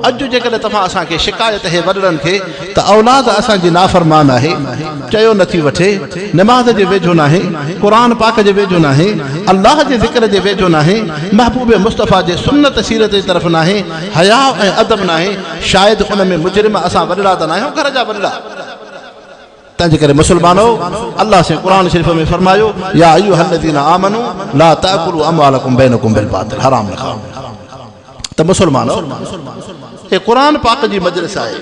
अॼु जेकॾहिं तव्हां असांखे शिकायत है वॾड़नि खे त औलाद असांजी नाफ़रमान आहे, चयो नथी वठे, नमाज़ जे वेझो नाहे, क़ुरान पाक जे वेझो नाहे, अल्लाह जे ज़िक्र जे वेझो नाहे, महबूब मुस्तफ़ा जे सुन्नत सीरत जी तरफ़ नाहे, हया ऐं अदब नाहे, शायदि उन में मुजरिम असां वॾड़ा त नाहियूं, घर जा वॾड़ा। तंहिंजे करे मुसलमानो, अल्लाह से क़ुरान शरीफ़ में फरमायो या अय्युहल्लज़ीना आमनू ला ताकुलू अमवालकुम बैनकुम बिल बातिल, हराम न खाओ। त मुसलमानो, ये क़ुरान पाक जी मजलिस आहे।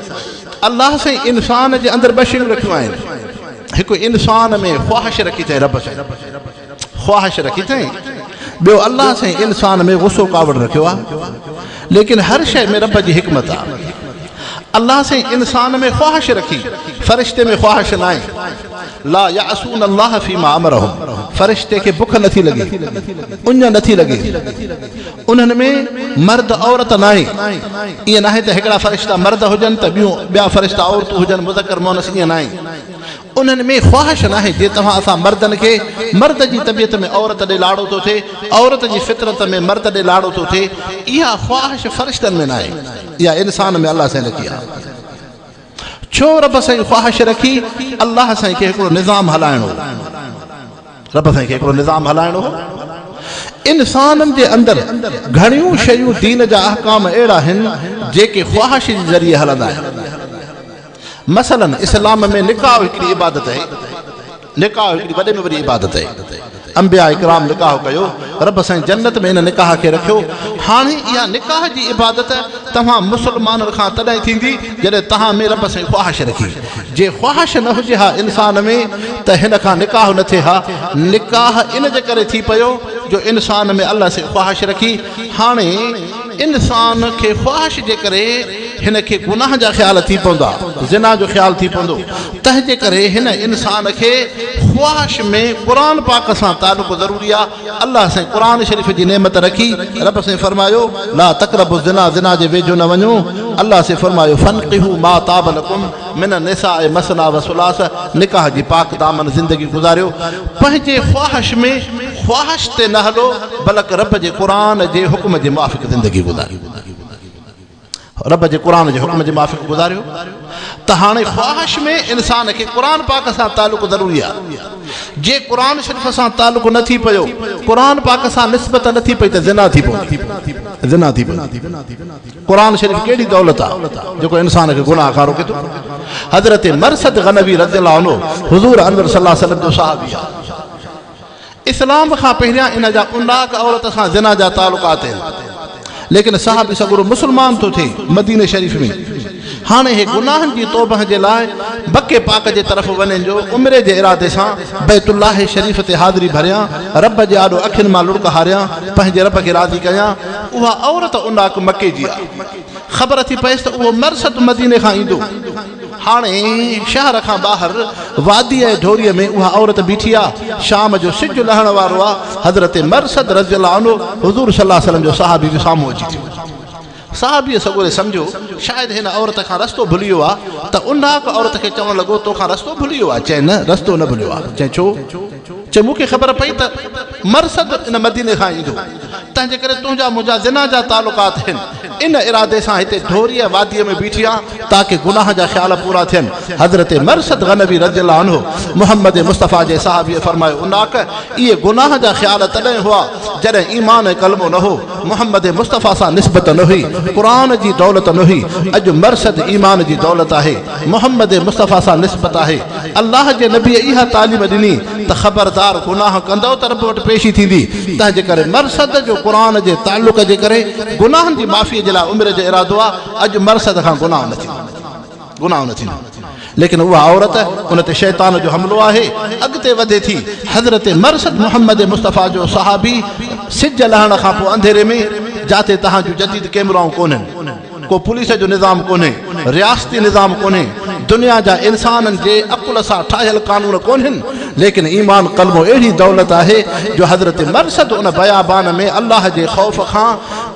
अल्लाह से इंसान जे अंदरि ॿ शयूं रखियूं आहिनि। हिकु इंसान में ख़्वाहिश रखी अथई, रब से ख़्वाहिश रखी अथई। ॿियो अल्लाह से इंसान में गुस्सो कावड़ रखियो आहे। लेकिन हर शइ में रब जी हिकमत आहे। अल्लाह से इंसान में ख्वाहिश रखी, फरिश्ते में ख्वाहिश ना आहे। ला यासून अल्लाह फीमा अमरहुम, फरिश्ते के बुख नथी लगे, उञ नथी लगे। उन्हनि में मर्द औरत ना आहे। ईअं नाहे त हिकिड़ा फरिश्ता मर्द हुजनि त ॿिया फरिश्ता औरतूं हुजनि, मुज़कर मुअनस, ईअं ना आहे। उन्हनि में ख्वाहिश ना आहे। जे तव्हां असां मर्दनि खे मर्द जी तबियत में औरत ॾे लाड़ो थो थिए, औरत जी फितरत में मर्द ॾे लाड़ो थो थिए, इहा ख्वाहिश फरिश्तनि में ना आहे, इहा इंसान में अल्लाह साईं रखी आहे। छो रब साईं ख्वाहिश रखी? अल्लाह साईं खे हिकिड़ो निज़ाम हलाइणो, रब साईं खे हिकिड़ो निज़ाम हलाइणो। इंसाननि जे अंदरि घणियूं शयूं दीन जा अहकाम अहिड़ा आहिनि जेके ख्वाहिश जे ज़रिए हलंदा आहिनि। मसलन इस्लाम में निकाह हिकिड़ी इबादत है, निकाह हिकिड़ी वॾे में वॾी इबादत है। अंबिया इकराम निकाह कयो, रब साईं जन्नत में इन निकाह खे रखियो। हाणे इहा निकाह जी इबादत तव्हां मुसलमाननि खां तॾहिं थींदी जॾहिं तव्हां में रब साईं ख्वाहिश रखी। जे ख्वाहिश न हुजे हा इंसान में त हिन खां निकाह न थिए हा। निकाह इन जे करे थी पियो जो इंसान में अल्लाह से ख्वाहिश रखी। हाणे इंसान खे ख्वाहिश जे करे हिन खे गुनाह जा ख्याल थी पवंदा, ज़िना जो ख्याल थी पवंदो। तंहिंजे करे हिन इंसान खे ख्वाहिश में क़ुरान पाक सां तालुक़ ज़रूरी आहे। अल्लाह साईं क़ुरान शरीफ़ जी नेमत रखी। रब साईं फरमायो ला तक़रबु ज़िना, ज़िना जे वेझो न वञो। अल्लाह से फरमायो फनकिहू मा ताब लकुम मिन निसाए मसना व सुलास, निकाह जी पाक दामन ज़िंदगी गुज़ारियो। पंहिंजे ख्वाहिश में ख्वाहिश ते न हलो, बल्कि रब जे क़ुरान जे हुक्म जे मुआफ़िक़ ज़िंदगी गुज़ारियो, रब जे क़ुरान जे हुक्म जे मुआफ़िक़ गुज़ारियो। त हाणे ख्वाहिश में इंसान खे क़ुरान पाक सां तालुक़ ज़रूरी आहे। जे क़ुरान शरीफ़ सां तालुक़ न थी पियो, क़ुरान पाक सां निस्बत न थी पई त ज़िना थी पवंदी, ज़िना थी पवंदी। क़ुरान शरीफ़ केॾी दौलत आहे जेको इंसान खे गुनाह खां रोके थो। हज़रत मरसद गनवी रज़ियल्लाहु अन्हु हुज़ूर अनवर सल्लल्लाहु अलैहि वसल्लम जो सहाबी आहे। इस्लाम खां पहिरियां इन जा उन्नाक औरत सां ज़िना जा तालुक़ात आहिनि। लेकिन साहब सगुरु मुसलमान तो थे मदीने शरीफ में। हाणे हे गुनाहनि जी तौबह जे लाइ बके पाक जे तरफ़ वञण जो उमिरे जे इरादे सां बैतुल्लाह शरीफ ते हाज़िरी भरियां, रब जे आॾो अखियुनि मां लुड़क हारियां, पंहिंजे रब खे राज़ी कयां। उहा औरत उन्नाक मके जी आहे। ख़बर थी पएसि त उहो मरसद मदीने खां ईंदो। हाणे शहर खां ॿाहिरि वादी ऐं ढोरीअ में उहा औरत बीठी आहे। शाम जो सिज लहण वारो आहे। हज़रत मरसद रज़ियल्लाहु अन्हु हुज़ूर सल्लल्लाहु अलैहि वसल्लम जो सहाबी बि साम्हूं अची थियो। सहाबीअ सगोरे सम्झो शायदि हिन औरत खां रस्तो भुली वियो आहे, त उन्नाक औरत खे चवणु लॻो तोखां रस्तो भुली वियो आहे। चए न, रस्तो न भुलियो आहे। चए छो? चए मूंखे ख़बर पई त मरसद इन मदीने खां ईंदो, तंहिंजे करे तुंहिंजा मुंहिंजा ज़िना जा तालुक़ात आहिनि। इन इरादे सां हिते ढोरीअ वादीअ में बीठी आहे ताकि गुनाह जा ख्याल पूरा थियनि। हज़रत मरसद गनवी रज़ियल्लाहु अन्हु मोहम्मद मुस्तफ़ा जे सहाबीअ फरमायो उन्नाक इहे गुनाह जा ख्याल तॾहिं हुआ जॾहिं ईमान ऐं कलमो न हो, मोहम्मद मुस्तफ़ा सां निस्बत न हुई, क़ुरान जी दौलत न हुई। अॼु मरसद ईमान जी दौलत आहे, मोहम्मद मुस्तफ़ा सां निस्बत आहे। अल्लाह जे नबीअ इहा तालीम ॾिनी त ख़बरदार गुनाह कंदव त रब वटि पेशी थींदी। तंहिंजे करे मरसद जो क़ुरान जे ताल्लुक़ जे करे गुनाहनि जी माफ़ीअ जे लाइ उमिरि जो इरादो आहे। अॼु मरसद खां गुनाह न थींदो, गुनाह न थींदो। लेकिन उहा औरत उन ते शैतान जो हमिलो आहे, अॻिते वधे थी। हज़रत मरसद मोहम्मद मुस्तफ़ा जो सहाबी सिज लहण खां पोइ अंधेरे में, जाते तव्हां जूं जदीद कैमराऊं कोन्हनि, को पुलिस जो निज़ाम कोन्हे, रियासती निज़ाम कोन्हे, दुनिया जा इंसाननि जे अकुल सां ठाहियल कानून कोन्हनि, लेकिन ईमान कलमो अहिड़ी दौलत आहे जो हज़रत मरसद उन बयाबान में अल्लाह जे ख़ौफ़ खां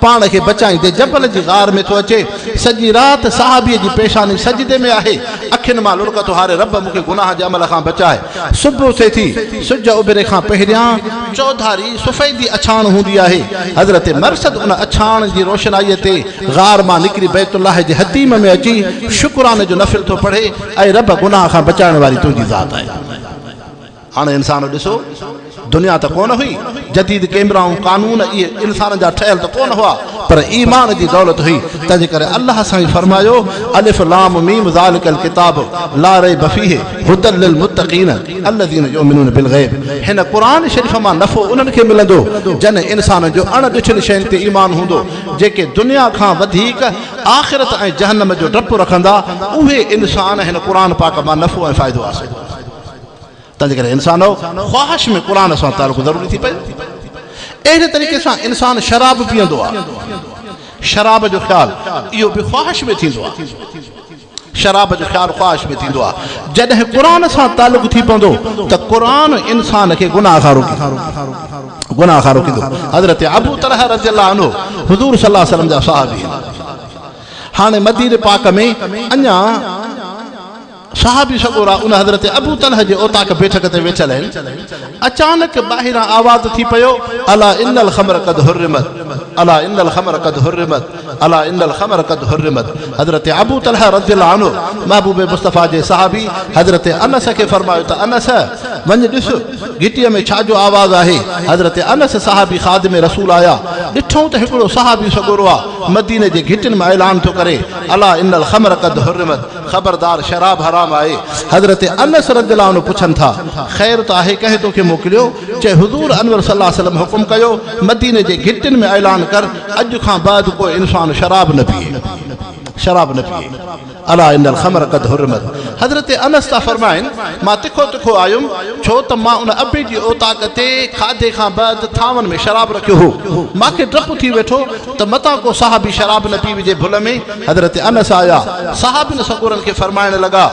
पाण खे बचाईंदे जबल जी गार में थो अचे। सॼी राति सहाबीअ जी पेशानी सजदे में आहे, अखियुनि मां लुड़क थो हारे, रब मूंखे गुनाह जे अमल खां बचाए। सुबुह थिए थी, सिज उभिरे खां पहिरियां चौधारी सफ़ेदी अछाण हूंदी आहे। हज़रत मरसद उन अछाण जी रोशनाईअ ते गार मां निकिरी बैतुल्लाह जे हतीम में अची शुक्राने जो नफ़िल थो पढ़े ऐं रब गुनाह खां बचाइण वारी तुंहिंजी ज़ात आहे। हाणे इंसान ॾिसो, दुनिया त कोन हुई, जदीद कैमराऊं कानून इहे इंसान जा ठहियल त कोन हुआ, पर ईमान जी दौलत हुई। तंहिंजे करे अल्लाह साईं फरमायो अलिफ लाम मीम ज़ालिकल किताब ला रैब फीहि हुदल लिल मुत्तक़ीन अल्लज़ीना युमिनून बिल गैब। हिन क़ुरान शरीफ़ मां नफ़ो उन्हनि खे मिलंदो जन इंसान जो अण ॾिठल शयुनि ते ईमान हूंदो, जेके दुनिया खां वधीक आख़िरत ऐं जहन्नम जो डपु रखंदा, उहे इंसान हिन क़ुरान पाक मां नफ़ो ऐं फ़ाइदो हासिल। तंहिंजे करे इंसानो ख़्वाहिश में क़ुरान सां तालुक़ ज़रूरी थी पए। अहिड़े तरीक़े सां इंसान शराब पीअंदो आहे, शराब जो ख़्यालु इहो बि ख़्वाहिश में थींदो आहे। शराब जो ख़्यालु ख़्वाहिश में थींदो आहे। जॾहिं क़ुरान सां तालुक़ थी पवंदो त क़ुरान इंसान खे गुनाहगारो कंदो। हज़रत अबू तलहा रज़ियल्लाहु अन्हु हुज़ूर सल्लल्लाहु अलैहि वसल्लम जा सहाबी। हाणे मदीने पाक में अञा सहाबी सगोरा उन हज़रत अबू तलहा जे ओताक बैठक ते वेठल आहिनि। अचानक ॿाहिरां आवाज़ थी पियो अला इन्नल ख़मर क़द हुर्रिमत, अला इन्नल ख़मर क़द हुर्रिमत, अला इन्नल ख़मर क़द हुर्रिमत। हज़रत अबू तलहा रज़ियल्लाहु अन्हु महबूब मुस्तफ़ा जे सहाबी हज़रत अनस खे फरमायो त अनस वञ ॾिस घिटीअ में छा जो आवाज़ आहे। हज़रत अनस सहाबी ख़ादिम रसूल आया, ॾिठो त हिकिड़ो सहाबी सगोरो आहे मदीने जे घिटियुनि में ऐलान थो करे अला इन्नल ख़मर क़द हुर्रिमत, ख़बरदार शराब हराम आहे। हज़रत अनस रज़ियल्लाहु अन्हु पुछनि था ख़ैर त आहे, कंहिं तोखे मोकिलियो? चए हुज़ूर अनवर सल्लल्लाहु अलैहि वसल्लम हुकुम कयो मदीने जे घिटियुनि में ऐलान कर अॼु खां बाद कोई इंसान शराब न पिए, शराब न पिए। अला इन्नल ख़मर क़द हुर्रिमत। हज़रत अनस था फरमाइनि मां तिखो तिखो आयुमि छो त मां उन अबे जी ओताक ते खाधे खां बाद थांवनि में शराब रखियो हो। मूंखे डपु थी वेठो त मतां को सहाबी शराब न पी विझे भुल में। हज़रत अनस आया, सहाबिन सगोरनि खे फरमाइण लॻा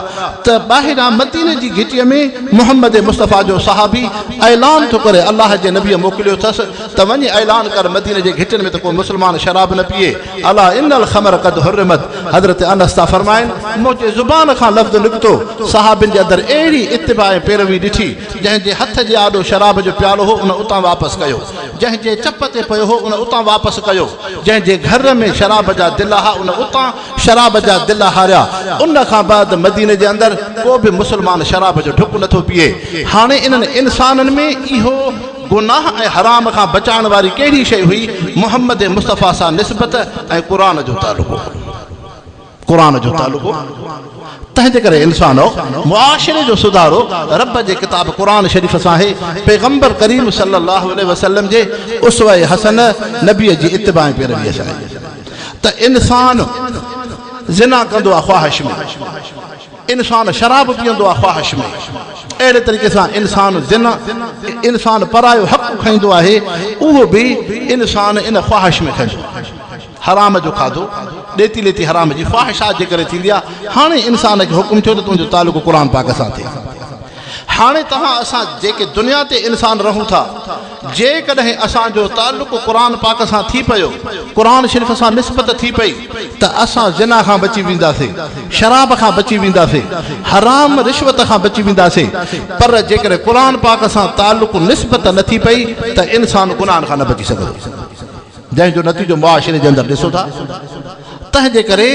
त ॿाहिरां मदीने जी घिटीअ में मुहम्मद मुस्तफ़ा जो सहाबी ऐलान थो करे अल्लाह जे नबीअ मोकिलियो अथसि त वञी ऐलान कर मदीने जे घिटियुनि में त को मुस्लमान शराब न पिए। अला इन्नल ख़मर क़द हुर्रिमत। हज़रत अनस था फरमाइनि मुंहिंजे ज़ुबान खां लफ़्ज़ निकितो, सहाबिन जे अंदरि अहिड़ी इत्तिबा ऐं पैरवी ॾिठी, जंहिंजे हथ जे आॾो शराब जो प्यालो हो उन उतां वापसि कयो, जंहिंजे चप ते पियो हो उन उतां वापसि कयो, जंहिंजे घर में शराब जा दिल हा उन उतां शराब जा दिल हारिया। उन खां बाद मदीने जे अंदरि को बि मुस्लमान शराब जो ढुक नथो पीए। हाणे इन्हनि इंसाननि में इहो गुनाह ऐं हराम खां बचाइण वारी कहिड़ी शइ हुई? मुहम्मद मुस्तफ़ा सां निस्बत ऐं क़ुरान जो तालुक़ो, क़ुरान जो तालुक़ो। तंहिंजे करे इंसानो मुआशिरे जो सुधारो रब जे किताब क़ुरान शरीफ़ सां आहे। पैगंबर करीम सल्लल्लाहु अलैहि वसल्लम जे उसवा हसन नबीअ जी इत्तिबा ऐं पैरवीअ सां आहे। त इंसान ज़िना कंदो आहे ख़्वाहिश में, इंसान शराब पीअंदो आहे ख़्वाहिश में। अहिड़े तरीक़े सां इंसान परायो हक़ खाईंदो आहे, उहो बि इंसान इन ख़्वाहिश में खाईंदो। हराम जो खाधो ॾेती लेती हराम जी ख़्वाहिशात जे करे थींदी आहे। हाणे इंसान खे हुकुम थियो त तुंहिंजो तालुक़ु क़ुरान पाक सां थिए। हाणे तव्हां असां जेके दुनिया ते इंसान रहूं था, जेकॾहिं असांजो तालुक़ु क़ुरान पाक सां थी पियो, क़ुरान शरीफ़ सां निस्बत थी पई, त असां ज़िना खां बची वेंदासीं, शराब खां बची वेंदासीं, हराम रिश्वत खां बची वेंदासीं। पर जेकॾहिं क़ुरान पाक सां तालुक़ु निस्बत न थी पई त इंसान गुनाह खां न बची सघंदो, जंहिंजो नतीजो मुआशिरे जे अंदरि ॾिसो था। तंहिंजे करे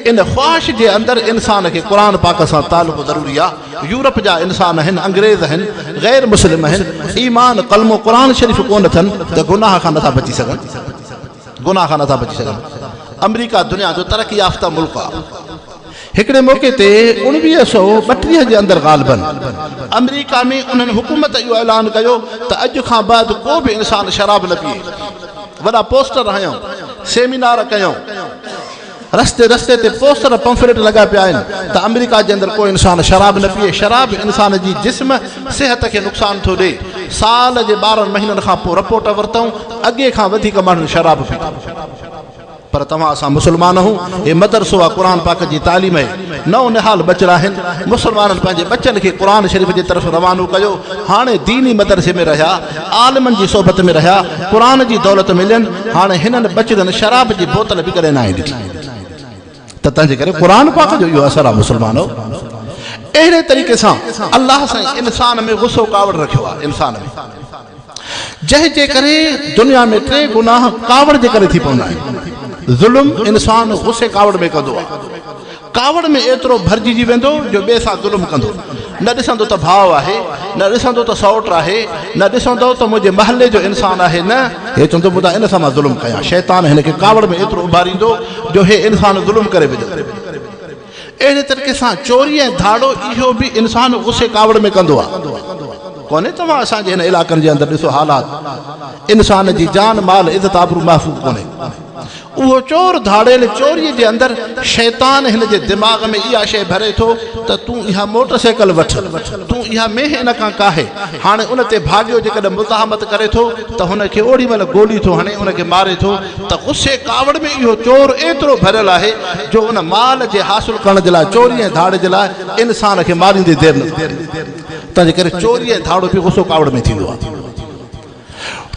इन ख़्वाहिश जे अंदरि इंसान खे क़ुरान पाक सां तालुक़ु ज़रूरी आहे। यूरोप जा इंसान आहिनि, अंग्रेज़ आहिनि, ग़ैर मुस्लिम आहिनि, ईमान कलमो क़ुरान शरीफ़ कोन अथनि त गुनाह खां नथा बची सघनि, गुनाह खां नथा बची सघनि। अमरीका दुनिया जो तरक़ी याफ़्ता मुल्क आहे। हिकिड़े मौक़े ते 1932 जे अंदरि ग़ालिबन अमरीका में उन्हनि हुकूमत इहो ऐलान कयो त अॼु खां बाद को बि इंसान शराब न पीए। वॾा पोस्टर हयूं, सेमिनार कयूं, रस्ते रस्ते ते पोस्टर पंफलेट लॻा पिया आहिनि त अमेरिका जे अंदरि को इंसान शराब न पीए। शराब इंसान जी जिस्म सिहत खे नुक़सान थो ॾे। साल जे 12 महीननि खां पोइ रिपोर्ट वरितऊं, अॻे खां वधीक माण्हुनि शराब पी। पर तव्हां असां मुस्लमान हूं हे मदरसो आहे क़ुर पाक जी तालीम आहे नओ निहाल बचड़ा आहिनि मुस्लमाननि पंहिंजे बचनि खे क़ुर शरीफ़ जी तरफ़ रवानो कयो हाणे दीनी मदरसे में रहिया आलिमनि जी सोबत में रहिया क़ुर जी दौलत मिलियनि हाणे हिननि बचड़नि शराब जी बोतल बि कॾहिं न आहे ॾिठी त तंहिंजे करे क़ुर पाक जो इहो असरु आहे मुस्लमानो अहिड़े तरीक़े सां अलाह सां इंसान में गुस्सो कावड़ रखियो आहे इंसान में जंहिंजे करे दुनिया में 3 गुनाह कावड़ जे करे थी पवंदा आहिनि ज़ुल्म इंसान गुस्से कावड़ में कंदो आहे कावड़ में एतिरो भरिजी वेंदो जो ॿिए सां ज़ुल्म कंदो न ॾिसंदो त भाउ आहे न ॾिसंदो त सौट आहे न ॾिसंदो त मुंहिंजे महले जो इंसान आहे न हे चवंदो ॿुधा इन सां मां ज़ुल्म कयां शैतान हिन खे कावड़ में एतिरो उभारींदो जो हे इंसान ज़ुल्म करे विझंदो अहिड़े तरीक़े सां चोरी ऐं धाड़ो इहो बि इंसान गुस्से कावड़ में कंदो आहे कोन्हे तव्हां असांजे हिन इलाइक़नि जे अंदरि ॾिसो हालात इंसान जी जान माल इज़त आबरू महफ़ूज़ कोन्हे उहो चोर धाड़ेल चोरीअ जे अंदरि शैतान हिन जे दिमाग़ में इहा शइ भरे थो त तूं इहा मोटरसाइकिल वठ तूं इहा मेह इन खां काहे हाणे उन ते भाॻियो जेकॾहिं मुज़ाहमत करे थो त हुनखे ओॾी महिल गोली थो हणे उनखे मारे थो त गुस्से कावड़ में इहो चोर एतिरो भरियल आहे जो उन माल जे हासिल करण जे लाइ चोरी ऐं धाड़े जे लाइ इंसान खे मारींदे देरि न तंहिंजे करे चोरी ऐं धाड़ो बि गुस्सो कावड़ में थींदो आहे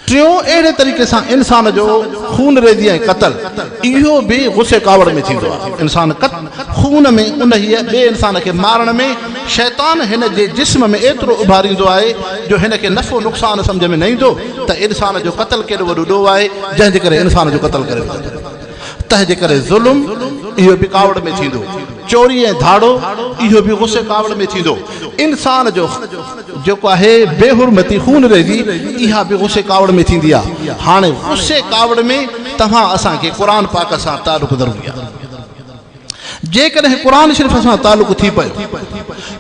टियों अहिड़े तरीक़े सां इंसान जो खून रेज़ी ऐं क़तल इहो बि गुस्से कावड़ में थींदो आहे इंसान खून में उन ॿिए इंसान खे मारण में शैतान हिन जे जिस्म में एतिरो उभारींदो आहे जो हिन खे नफ़ो नुक़सान सम्झ में न ईंदो त इंसान जो क़तल केॾो वॾो ॾोह आहे जंहिंजे करे इंसान जो क़तल करे तंहिंजे करे ज़ुल्म इहो बि कावड़ में थींदो चोरी ऐं धाड़ो इहो बि गुस्से कावड़ में थींदो इंसान जो जेको आहे बेहुरमती खून रेज़ी इहा बि गुस्से कावड़ में थींदी आहे हाणे गुस्से कावड़ में तव्हां असांखे क़ुर पाक सां तालुक़ ज़रूरी आहे जेकॾहिं क़ुर शरीफ़ सां तालुक़ थी पियो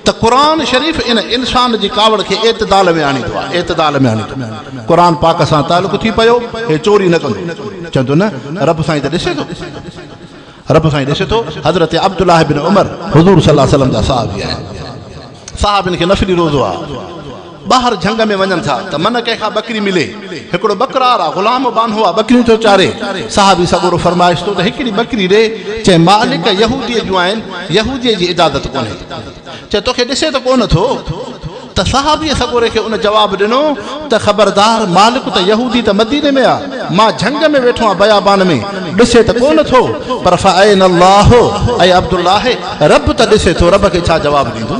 त क़ुर शरीफ़ इन इंसान जी कावड़ खे एतदाल में आणींदो आहे एतदाल में आणींदो क़ुर पाक सां तालुक़ थी पियो हे चोरी न कंदो चवंदो न रब साईं त ॾिसे थो रब साईं ॾिसे थो हज़रत अब्दुल्लाह बिन उमर हुज़ूर सल्लल्लाहु अलैहि वसल्लम जा साहबी आहिनि साहबिन खे नफ़ली रोज़ो आहे ॿाहिरि झंग में वञनि था त मन कंहिंखां बकरी मिले हिकिड़ो बकरार आहे ग़ुलाम बानो आहे बकरियूं थो चारे साहबी सॻोरो फरमाइश थो त हिकिड़ी बकरी ॾे चए मालिक यहूदीअ जूं आहिनि यहूदीअ जी इजाज़त कोन्हे चए तोखे ॾिसे त कोन थो त साहबीअ सॻोरे खे उन जवाबु ॾिनो त ख़बरदार मालिक त यहूदी त मदीने में आहे मां झंग में वेठो आहियां बयाबान में ॾिसे त कोन थो पर फ़अैन अल्लाह ऐं अब्दुल्लाह रब त ॾिसे थो रब खे छा जवाबु ॾींदो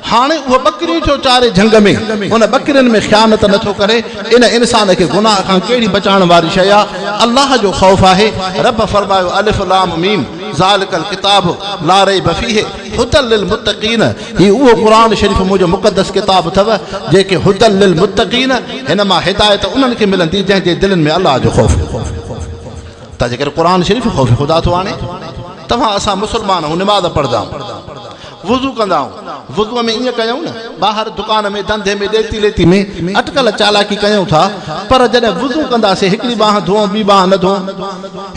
हाणे उहो बकरियूं थो चारे झंग में उन बकरियुनि में ख़यानत नथो करे इन इंसान खे गुनाह खां कहिड़ी बचाइण वारी शइ आहे अलाह जो ख़ौफ़ आहे रब फरमायो अलिफ लाम मीम ज़ालिकल किताब ला रैब फीह हुदल लिल मुत्तक़ीन ही उहो क़ुर शरीफ़ मुंहिंजो मुक़दस किताब अथव जेके हुदल लिल मुत्तक़ीन हिन मां हिदायत उन्हनि खे मिलंदी जंहिंजे दिलनि में अलाह जो ख़ौफ़ तंहिंजे करे क़ुर शरीफ़ ख़ौफ़ ख़ुदा थो आणे तव्हां असां मुस्लमान आहियूं निमाज़ पढ़ंदा आहियूं वुज़ू कंदा आहियूं वुज़ूअ में ईअं कयूं न ॿाहिरि दुकान में धंधे में ॾेती लेती में अटकल चालाकी कयूं था पर जॾहिं वुज़ू कंदासीं हिकिड़ी बांह धोऊं ॿी बांह न धोऊं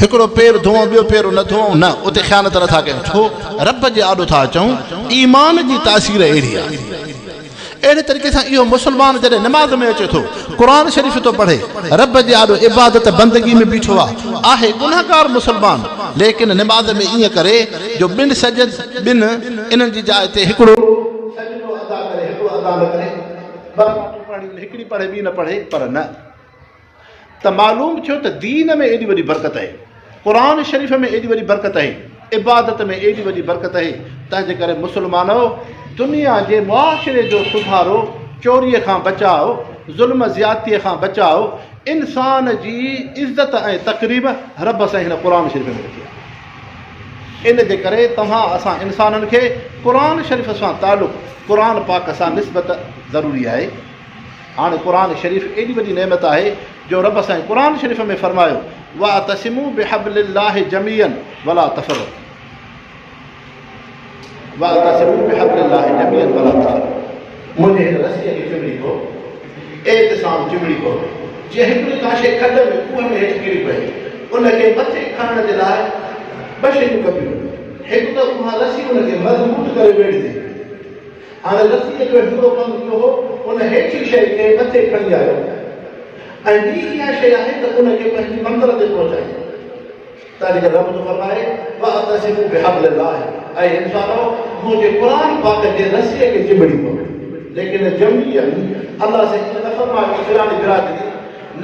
हिकिड़ो पेर धोऊं ॿियो पेर न धोऊं न उते ख़यानत नथा कयूं छो रब जे आॾो था अचूं ईमान जी तासीर अहिड़ी आहे अहिड़े तरीक़े सां इहो मुस्लमान जॾहिं निमाज़ में अचे थो क़ुर शरीफ़ थो पढ़े रब जे आॾो इबादत बंदगी में बीठो आहे गुनाहगार मुस्लमान लेकिन निमाज़ में ईअं करे जो ॿिनि इन्हनि जी जाइ ते हिकिड़ो हिकिड़ी पढ़े ॿी न पढ़े पर न त मालूम थियो त दीन में एॾी वॾी बरकत आहे क़ुर शरीफ़ में एॾी वॾी बरकत आहे इबादत में एॾी वॾी बरकत आहे तंहिंजे करे मुस्लमानो दुनिया जे मुआशिरे जो सुधारो चोरीअ खां बचाओ ज़ुल्म ज़्यादतीअ खां बचाओ इंसान जी इज़त ऐं तक़रीब रब सां हिन क़ुर शरीफ़ में रखी आहे इन जे करे तव्हां असां इंसाननि खे क़ुर शरीफ़ सां तालुक़ क़ुर पाक सां निस्बत ज़रूरी आहे हाणे क़ुर शरीफ़ एॾी वॾी नेमत आहे जो रब साईं क़ुर शरीफ़ में फरमायो वातसिमू बिहब्लिल्लाहि जमीअन वला तफ़रक़ू मुंहिंजे हिन रसीअ खे चिमड़ी को एतिसाम चिमड़ी को जीअं हिकिड़ी का शइ खॾ में कुएं में हेठि किरी पए उनखे मथे खणण जे लाइ ॿ शयूं कबियूं हिकु त उहा रसी उनखे मज़बूत करे वेठिजे हाणे रसीअ जो हिकिड़ो कमु इहो हो उन हेठि शइ खे मथे खणी आयो ऐं ॿी इहा शइ आहे त उनखे पंहिंजी मंज़िल ते पहुचाए तारीख़ रब तो फरमाए वअतसिमू बिहब्लिल्लाह ऐ इंसानो मुझे कुरान पाक के रस्से के चिमड़ी पकड़ लेकिन जमीयन अल्लाह से इन न फरमाए कि फिरानी बिरादरी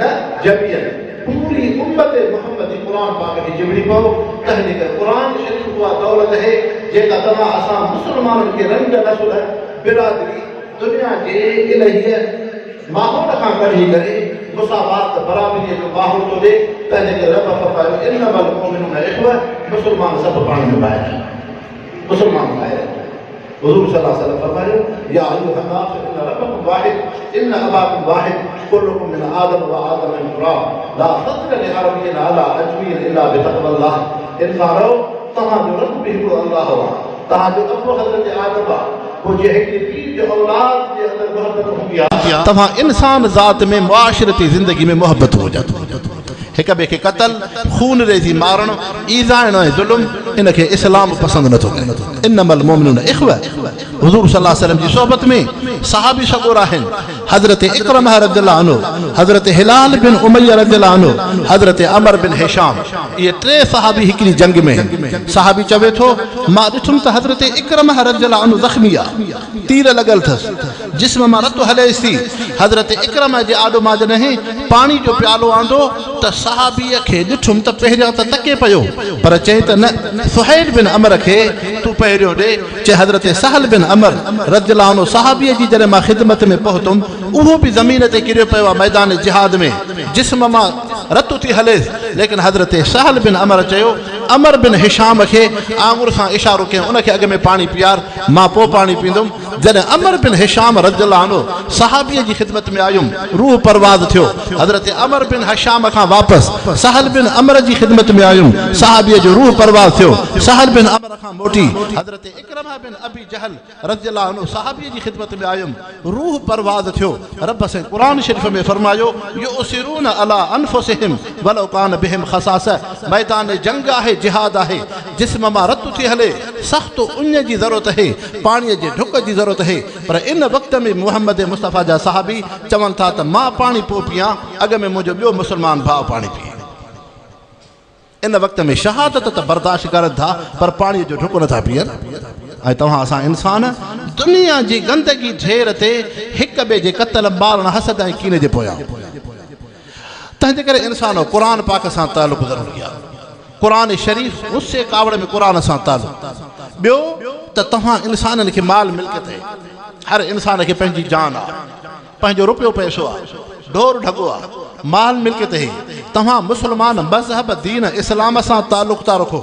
न जमीयन पूरी उम्मत मोहम्मदी कुरान पाक की चिमड़ी पाओ कहने का कुरान शरीफ हुआ दौलत है जेका तमा असा मुसलमानन के रंग नस्ल बिरादरी दुनिया जे इलाही माहौल का कढ़ी करे मुसावात बराबरी जो माहौल तो दे कहने के रब फरमाए इन्नमल मुमिनूना इख्वा मुसलमान सब पाण में भाई मुसलमान भाई हुजूर सल्लल्लाहु अलैहि वसल्लम फरमाए या अय्युहन नास इन्न रब्बकुम वाहिद इन्न अबाकुम वाहिद कुल्लुकुम मिन आदम व आदम मिन तुराब ला फद्ल लिअरबिय्यिन अला अजमिय्यिन इल्ला बितक़वल्लाह इंसानो तहां जो रब भी अल्लाह हुआ तहां जो अबू हजरत आदम वो जे हिकड़ी पीर जो औलाद जे अंदर मोहब्बत हूंदी आहे तव्हां इंसान ज़ात में मुआशरती ज़िंदगी में मोहब्बत हो जाती हिक ॿिए खे क़तल खून रेज़ी मारण ईज़ाइण ऐं ज़ुल्म इनखे इस्लाम पसंदि नथो करे इन्नमल मुमिनूना इख्वा हुज़ूर सल्लल्लाहु अलैहि वसल्लम जी सोहबत में सहाबी शगोर आहिनि हज़रत इकरम रज़ियल्लाहु अन्हु हज़रत हिलाल बिन उमय्या रज़ियल्लाहु अन्हु हज़रत अमर बिन हिशाम ये टे सहाबी हिकिड़ी जंग में सहाबी चवे थो मां ॾिठुमि त हज़रत इकरम रज़ियल्लाहु अन्हु ज़ख़्मी आहे तीर लॻल अथसि जिस्म मां रतु हलेसि थी हज़रत इकरम जे आॾो मां जॾहिं पाणी जो प्यालो आंदो त सहाबीअ खे ॾिठुमि त पहिरियों त तके पियो पर चई त न सुहैल बिन अमर खे तूं पहिरियों ॾे चए हज़रत सहल बिन अमर रज़ियल्लाहु अन्हु सहाबीअ जी जॾहिं मां ख़िदमत में पहुतुमि उहो बि ज़मीन ते किरियो पियो आहे मैदान जिहाद में जिस्म मां रतु थी हलेसि लेकिन हज़रत सहल बिन अमर चयो अमर बिन हिशाम खे आंगुर सां इशारो कयईं उनखे अॻ में पाणी पीआर मां पोइ पाणी पींदुमि जॾहिं अमर बिन हिशाम रज़ियल्लाहु अन्हु सहाबीअ जी ख़िदमत में आयुमि रूह परवाज़ थियो हज़रत अमर बिन हिशाम खां वापसि सहल बिन अमर जी ख़िदमत में आयुमि सहाबीअ जो रूह परवाज़ थियो सहल बिन अमर खां मोटी हज़रत इकरमा बिन अबी जहल रज़ियल्लाहु अन्हु सहाबीअ जी ख़िदमत में आयुमि रूह परवाज़ थियो रब से क़ुरान शरीफ़ में फरमायो युसिरून अला अनफुसिहिम वलो कान बिहिम खसासा मैदान जंग आहे जिहाद आहे जिस्म मां रतु थी हले सख़्त उन जी ज़रूरत है पाणीअ जे ढुक जी ज़रूरत है पर इन वक़्त में मुहम्मद मुस्तफ़ा जा सहाबी चवनि था त मां पाणी पोइ पियां अॻ में मुंहिंजो ॿियो मुसलमान भाउ पाणी पीए इन वक़्त में शहादत त बर्दाश्त करनि था पर पाणीअ जो ढुक नथा पीअनि ऐं तव्हां असां इंसान दुनिया जी गंदगी ढेर ते हिक ॿिए जे क़तल मारण हसद ऐं कीने जे पोयां तंहिंजे करे इंसान क़ुरान पाक सां तालुक़ ज़रूरी आहे क़ुरान शरीफ़ गुस्से कावड़ में क़ुरान सां तालुक़ ॿियो त तव्हां इंसाननि खे माल मिल्कियत आहे हर इंसान खे पंहिंजी जान आहे पंहिंजो रुपयो पैसो आहे ढोर ढगो आहे माल मिल्कियत है तव्हां मुसलमान मज़हब दीन इस्लाम सां तालुक़ था रखो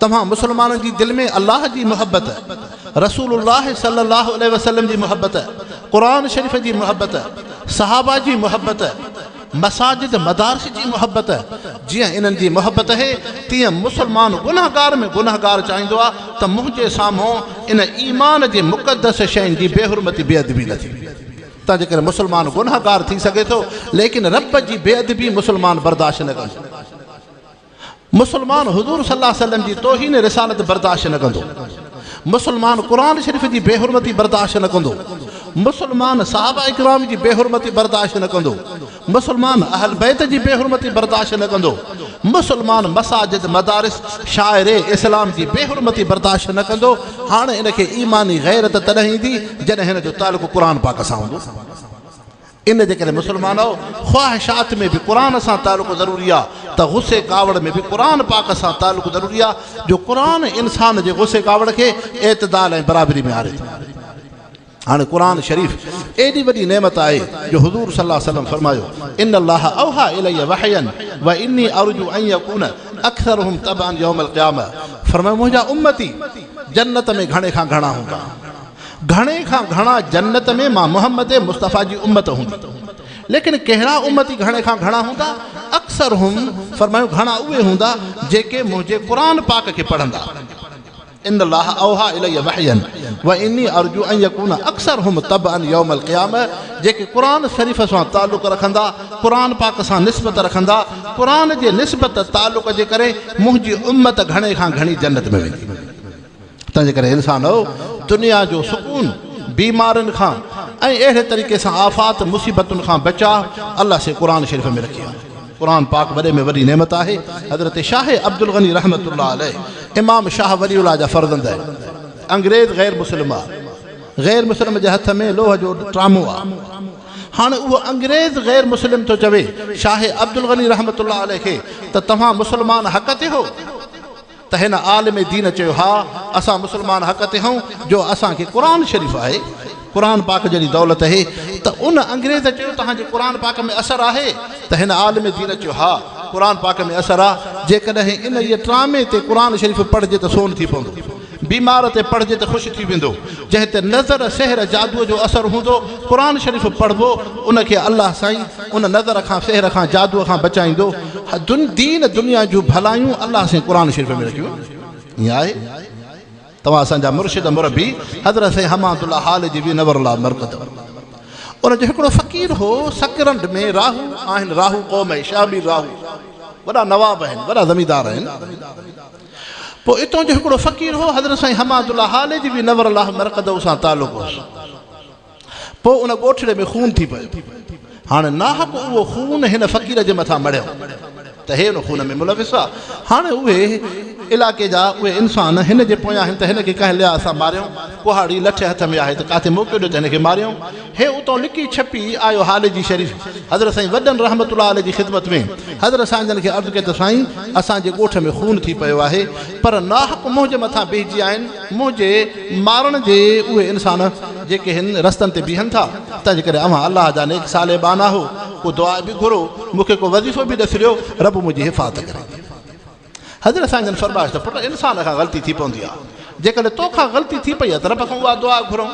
तव्हां मुसलमाननि जी दिलि में अल्लाह जी मुहब्बत रसूलुल्लाह सल्लल्लाहु अलैहि वसल्लम जी मुहब्बत क़ुरान शरीफ़ जी मुहब्बत सहाबा जी मुहब्बत मसाजिद मदारस जी मुहब्बत जियां इन्हनि जी मुहब्बत है तीअं मुसलमान गुनाहगार में गुनाहगार चाहींदो आहे त मुंहिंजे साम्हूं इन ईमान जे मुक़दस शयुनि जी बेहुरमती बेअदबी न थी तंहिंजे करे मुसलमान गुनाहगार थी सघे थो लेकिन रब जी बेअदबी मुसलमान बर्दाश्त न कंदो मुसलमान हुज़ूर सल्लल्लाहु अलैहि वसल्लम जी तौहीन रिसालत बर्दाश्त न कंदो मुसलमान क़ुरान शरीफ़ जी बेहुरमती बर्दाश्त न कंदो मुसलमान सहाबा इकराम जी बेहुरमती बर्दाश्त न कंदो मुसलमान अहल बैत जी बेहुरमती बर्दाश्त न कंदो मुसलमान मसाजिद मदारिस शाइरे इस्लाम जी बेहुरमती बर्दाश्त न कंदो हाणे इनखे ईमानी गैरत तॾहिं ईंदी जॾहिं हिन जो तालुक़ क़ुरान पाक सां हूंदो इन जे करे मुसलमानो ख्वाहिशात में भी क़ुरान सां तालुक़ ज़रूरी आहे त गुस्से कावड़ में भी क़ुरान पाक सां तालुक़ ज़रूरी आहे जो क़ुरान इंसान जे गुस्से कावड़ खे एतदाल ऐं बराबरी में आणे थो हाणे क़ुरान शरीफ़ एॾी वॾी नेमत आहे जो हुज़ूर सल्लल्लाहु अलैहि वसल्लम फरमायो इन अल्लाह औहा इलैया वहयन व इन्नी अर्जू अन यकून अक्सरुहुम तबअन यौमल क़ियामह फरमायो मुंहिंजा उम्मती जन्नत में घणे खां घणा हूंदा घणे खां घणा जन्नत में मां मुहम्मद मुस्तफ़ा जी उम्मत हूंदी लेकिन कहिड़ा उम्मती घणे खां घणा हूंदा अक्सरुहुम फरमायो घणा उहे हूंदा जेके मुंहिंजे क़ुरान पाक खे पढ़ंदा इन अल्लाह औहा इलैया वहयन व इन्नी अर्जू अन यकून अक्सरुहुम तबअन यौमल क़ियामह जेके क़ुरान शरीफ़ सां तालुक़ रखंदा क़ुरान पाक सां निस्बत रखंदा क़ुरान जे निस्बत तालुक़ जे करे मुंहिंजी उम्मत घणे खां घणी जन्नत में वेंदी तंहिंजे करे इंसान दुनिया जो सुकून बीमारियुनि खां ऐं अहिड़े तरीक़े सां आफ़ात मुसीबतुनि खां बचा अल्लाह से क़ुरान शरीफ़ में रखी आहे क़ुरान पाक वॾे में वॾी नेमत आहे। हज़रत शाह अब्दुल गनी रहमतुल्लाह अलैह इमाम शाह वलीउल्लाह जा फ़र्ज़ंद आहिनि। अंग्रेज़ गैर मुस्लिम आहे, गैर मुस्लिम जे हथ में लोह जो ट्रामो आहे। हाणे उहो अंग्रेज़ गैर मुस्लिम थो चवे शाह अब्दुल गनी रहमतुल्लाह अलैह खे त तव्हां मुस्लमान हक़ ते हो, त हिन आलिम दीन चयो हा असां मुस्लमान हक़ ते हूं जो असांखे क़ुरान शरीफ़ आहे, क़ुरान पाक जहिड़ी दौलत आहे। त उन अंग्रेज़ चयो तव्हांजे क़ुरान पाक में असरु आहे, त हिन आलिम दीन चयो हा क़ुरान पाक में असरु आहे। जेकॾहिं इन इहे ट्रामे ते क़ुरान शरीफ़ पढ़िजे त सोन थी पवंदो, बीमार ते पढ़िजे त ख़ुशि थी वेंदो, जंहिं ते नज़र सहर जादूअ जो असरु हूंदो क़ुरान शरीफ़ पढ़िबो उनखे अलाह साईं उन नज़र खां सहर खां जादूअ खां बचाईंदो। दीन दुनिया जूं भलायूं अलाह साईं क़ुरान शरीफ़ में रखियूं। ईअं आहे। तव्हां असांजा मुर्शिद मुरबी हज़रत साईं हमादुल्लाह हाल जी बि नवरल्लाह मरकज़, उनजो हिकिड़ो फ़क़ीर हो। सकरंड में राहू आहिनि, राहू क़ौम आहे, शाबी राहू, वॾा नवाब आहिनि, वॾा ज़मीदार आहिनि। पोइ इतां जो हिकिड़ो फ़क़ीर हो हज़रत साईं हमादुल्लाह हाल जी बि नवरल्लाह मरकज़ सां तालुक़ होसि। पोइ उन ॻोठड़े में खून थी पियो। हाणे नाहक उहो खून हिन फ़क़ीर जे मथां मड़ियो त हे उन खून में मुलविस आहे। हाणे उहे इलाइक़े जा उहे इंसान हिन जे पोयां आहिनि त हिन खे कंहिं लिहाज़ सां मारियूं, कुहाड़ी लठ हथ में आहे त काथे मोकिलियो ॾियो त हिन खे मारियूं। हे उतां लिकी छपी आयो हाल जी शरीफ़ हज़रत साईं वॾनि रहमतुल्लाह अलैह जी ख़िदमत में। हज़रत साईं जन खे अर्ज़ु कई त साईं असांजे ॻोठ में खून थी पियो आहे, पर नाहक मुंहिंजे मथां बीहजी आहिनि, मुंहिंजे मारण जे उहे इंसान जेके हिन रस्तनि ते बीहनि था। तंहिंजे करे अव्हां अलाह जा नेक साले बाना हो, को दुआ बि घुरो, मूंखे को वज़ीफ़ो बि ॾसिरियो, रब मुंहिंजी हिफ़ाज़त करे। हज़रत साईं जन फरमाइश त पुट इंसान खां ग़लती थी पवंदी आहे, जेकॾहिं तोखां ग़लती थी पई आहे त रब खां उहा दुआ घुरूं।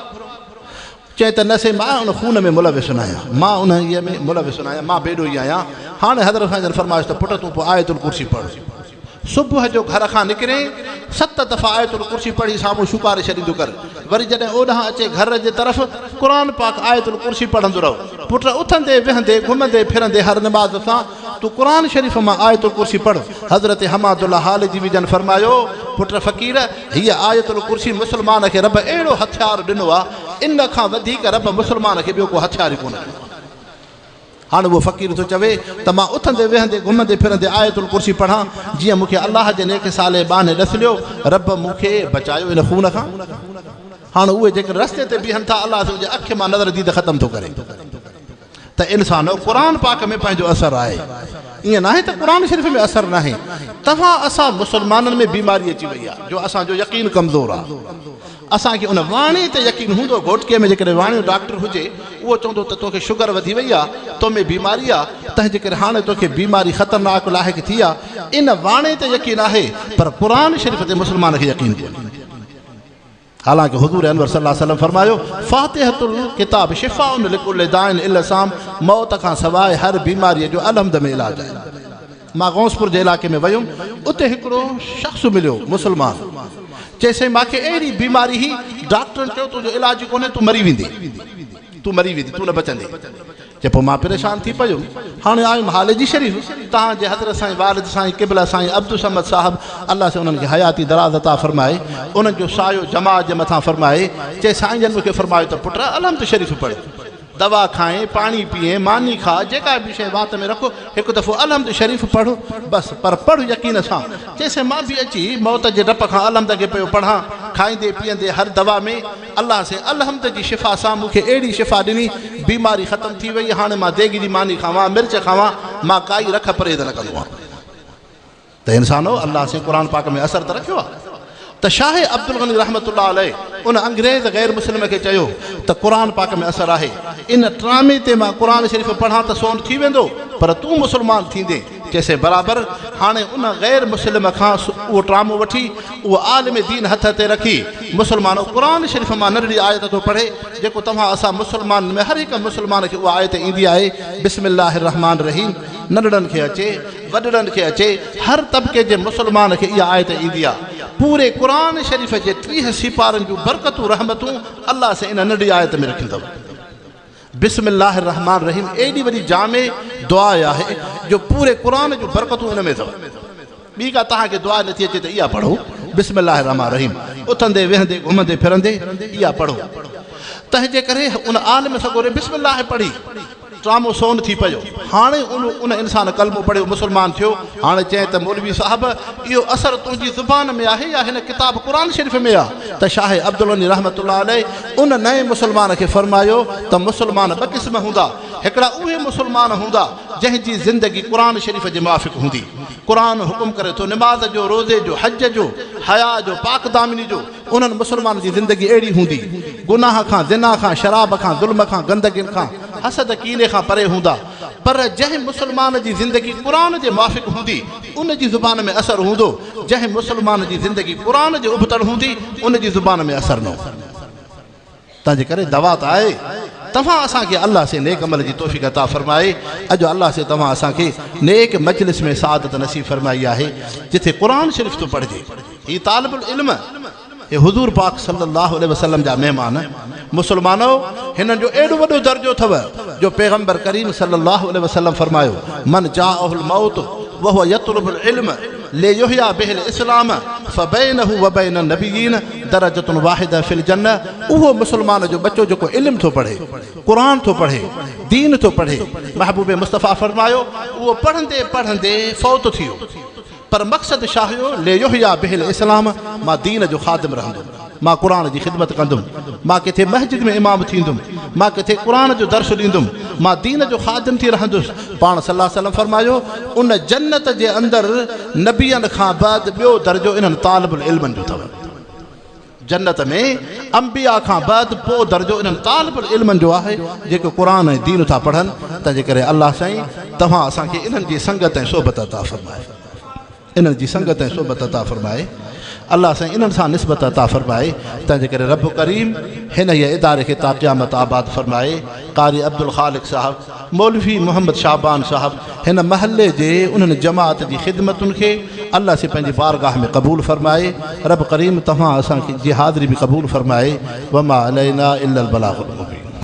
चए त न से मां उन खून में मुलविस न आहियां, मां उन इहे में मुलविस न आहियां, मां बेॾो ई आहियां। हाणे हज़रत साईं जन फरमाइश त पुट तूं पोइ आयतुल कुर्सी पढ़। सुबुह जो घर खां निकिरे 7 दफ़ा आयतुल कुर्सी पढ़ी साम्हूं शुकारे छॾींदो कर, वरी जॾहिं ओॾां अचे घर जे तरफ़ क़ुरान पाक आयतुल कुर्सी पढ़ंदो रहो। पुट उथंदे वेहंदे घुमंदे फिरंदे हर नमाज़ सां तूं क़ुरान शरीफ़ मां आयतुल कुर्सी पढ़। हज़रत हमादुल्लाह हाल जी बि जन फरमायो पुट फ़क़ीर हीअ आयतुल कुर्सी मुस्लमान खे रब अहिड़ो हथियार ॾिनो आहे, इन खां वधीक रब मुस्लमान खे ॿियो को हथियार ई कोन ॾिनो। हाणे उहो फ़क़ीर थो चवे त मां उथंदे वेहंदे घुमंदे फिरंदे आयतुल कुर्सी पढ़ां जीअं मूंखे अलाह जे नेक साले बाने ॾस ॾियो, रब मूंखे बचायो इन खून खां। हाणे उहे जेके रस्ते ते बीहनि था अलाह तुंहिंजे अखि मां नज़र दीद ख़तमु थो करे त इंसान क़ुरान पाक में पंहिंजो असरु आहे। ईअं नाहे त क़ुरान शरीफ़ में असरु नाहे। तव्हां असां मुस्लमाननि में बीमारी अची वई आहे जो असांजो यकीन कमज़ोर आहे। असांखे उन वाणी ते यकीन हूंदो, घोटके में जेकॾहिं वाणियो डॉक्टर हुजे उहो चवंदो त तोखे शुगर वधी वई आहे, तो में बीमारी आहे, तंहिंजे करे हाणे तोखे बीमारी ख़तरनाक लाइक़ु थी आहे। इन वाणे ते यकीन आहे पर क़ुरान शरीफ़ ते मुस्लमान खे यकीन कोन्हे। हालांकि हुज़ूर अनवर सल्लल्लाहु अलैहि वसल्लम फरमायो फातिहतुल किताब शिफ़ाउन लिकुल्लि दाइन इल्ला साम, मौत खां सवाइ हर बीमारीअ जो अलहमद में इलाज आहे। मां गौसपुर जे इलाइक़े में वयुमि, उते हिकिड़ो शख़्स मिलियो मुस्लमान, चएसि मूंखे अहिड़ी बीमारी हुई, डॉक्टर चयो तुंहिंजो इलाज कोन्हे, तूं मरी वेंदी, तूं न बचंदी। चए पोइ मां परेशान थी पियो। हाणे आयुमि हाल जी शरीफ़, तव्हांजे हज़रत साईं वारिद साईं क़िबला साईं अब्दुल समद साहिबु अलाह से उन्हनि खे हयाती दराज़ अता फरमाए, उन्हनि जो सायो जमात जे मथां फरमाए। चए साईं जन मूंखे फरमायो त पुट अलहमद शरीफ़ पढ़, दवा खाए, पानी पिए, मानी खा, जेका बि शइ वात में रखो, हिकु दफ़ो अलहमद शरीफ़ पढ़ो बसि, पर पढ़ यकीन सां। चएसि मां बि अची मौत जे डप खां अलहमद खे पियो पढ़ां, खाईंदे पीअंदे हर दवा में अलाह से अलहमद जी शिफ़ा सां मूंखे अहिड़ी शिफ़ा ॾिनी, बीमारी ख़तमु थी वई। हाणे मां देगी जी मानी खावां, मिर्च खावां, मां काई रख परहेज़ न कंदो आहियां। त इंसानो अलाह से क़ुरान पाक में असरु त रखियो आहे। त शाह अब्दुल गनी रहमतुल्लाह अलैह उन अंग्रेज़ गैर मुस्लिम खे चयो त क़ुरान पाक में असरु आहे, इन ट्रामे ते मां क़ुरान शरीफ़ पढ़ां त सोन थी वेंदो, पर तूं मुस्लमान थींदे। चएसि बराबरि। हाणे उन गैर मुस्लिम खां उहो ट्रामो वठी उहो आलिम दीन हथ ते रखी मुस्लमान क़ुरान शरीफ़ मां नंढड़ी आयत थो पढ़े, जेको तव्हां असां मुस्लमान में हर हिकु मुस्लमान खे उहा आयत ईंदी आहे, बिस्मिल्लाहिर रहमान रहीम। नंढड़नि खे अचे, वॾड़नि खे अचे, हर तबिके जे मुस्लमान खे इहा आयत ईंदी आहे। पूरे क़ुरान शरीफ़ जे 30 सिपारनि जूं बरकतूं रहमतूं अलाह से इन नंढड़ी आयत में रखियूं अथव। बिस्मिल्लाहिर रहमान रहीम एॾी वॾी जामे दुआ आहे जो पूरे क़ुरान जूं बरकतूं इन में अथव। ॿी का तव्हांखे दुआ नथी अचे त इहा पढ़ो, बिस्मिल्लाहिर रहमान रहीम, उथंदे वेहंदे घुमंदे फिरंदे इहा पढ़ो। तंहिंजे करे उन आलिम सगोरे बिस्मिल्लाह पढ़ी ट्रामो सोन थी पियो हाणे उन इंसान कलमो पढ़ियो मुसलमान थियो हाणे चए त मौलवी साहब इहो असर तुंहिंजी ज़ुबान में आहे या हिन किताब क़ुरान शरीफ़ में आहे त शाह अब्दुल गनी रहमतुल्लाह अलैह उन नए मुसलमान खे फरमायो त मुसलमान ॿ क़िस्म हूंदा हिकिड़ा उहे मुसलमान हूंदा जंहिंजी ज़िंदगी क़ुरान शरीफ़ जे मुआफ़िक़ हूंदी क़ुरान हुकुम करे थो निमाज़ जो रोज़े जो हज जो हया जो पाक दामिनी जो उन्हनि मुसलमान जी ज़िंदगी अहिड़ी हूंदी गुनाह खां ज़िना खां शराब खां ज़ुल्म खां गंदगियुनि खां हसद कीने खां परे हूंदा पर जंहिं मुसलमान जी ज़िंदगी क़ुरान जे मुआफ़िक़ हूंदी उन जी ज़ुबान में असरु हूंदो जंहिं मुसलमान जी ज़िंदगी क़ुरान जे उबतड़ हूंदी उन जी ज़ुबान में असरु न हूंदो तंहिंजे करे दवा त आहे तव्हां असांखे अल्लाह से नेक अमल जी तौफ़ीक़ अता फ़रमाए अॼु अल्लाह से तव्हां असांखे नेक मजलिस में सादत नसीब फ़रमाई आहे जिथे क़ुरान शरीफ़ थो पढ़िजे हीउ तालिबुल इल्म हे हुज़ूर पाक सल्लल्लाहु अलैहि वसल्लम जा महिमान मुसलमानो हिननि जो एॾो वॾो दर्जो अथव जो पैगम्बर करीम सल्लल्लाहु अलैहि वसल्लम फ़रमायो मन जाअहुल मौत वहुव यतलुबुल इल्म लियुहया बिहिल इस्लाम फबैनहु व बैन नबिय्यीन दरजतुन वाहिदा फिल जन्नह उहो मुसलमान जो बच्चो जेको इल्म थो पढ़े क़ुरान थो पढ़े दीन थो पढ़े महबूब मुस्तफ़ा फ़रमायो उहो पढ़ंदे पढ़ंदे फ़ौत थियो पर मक़सदु छा हुयो लियुहया बिहिल इस्लाम मां दीन जो ख़ादिम रहंदुमि मां क़ुरान जी ख़िदमत कंदुमि मां किथे मस्जिद में इमाम थींदुमि मां किथे क़ुरान जो दर्स ॾींदुमि मां दीन जो ख़ादिम थी रहंदुसि पाण सल्लल्लाहु अलैहि वसल्लम फरमायो उन जन्नत जे अंदरि नबियनि खां बाद ॿियो दर्जो इन्हनि तालिबुल इल्मनि जो अथव जन्नत में अंबिया खां बाद पोइ दर्जो इन्हनि तालिबुल इल्मनि जो आहे जेको क़ुरान ऐं दीन था पढ़नि तंहिंजे करे अल्लाह साईं तव्हां असांखे इन्हनि जी संगत ऐं सोबत अता फ़रमाए इन्हनि जी संगत ऐं सोबत अता फ़रमाए अल्लाह साईं इन्हनि सां निस्बत अता फ़रमाए तंहिंजे करे रब करीम हिन ये इदारे खे ता क़यामत आबाद फ़रमाए कारी अब्दुल ख़ालिक़ साहब मौलवी मोहम्मद शाबान साहब हिन महल्ले जे उन्हनि जमात जी ख़िदमतुनि खे अल्लाह से पंहिंजी बारगाह में क़बूल फ़रमाए रब करीम तव्हां असांखे जी हाज़िरी बि क़बूल फ़रमाए वमा अलैना इल्लल बलागुल मुबीन।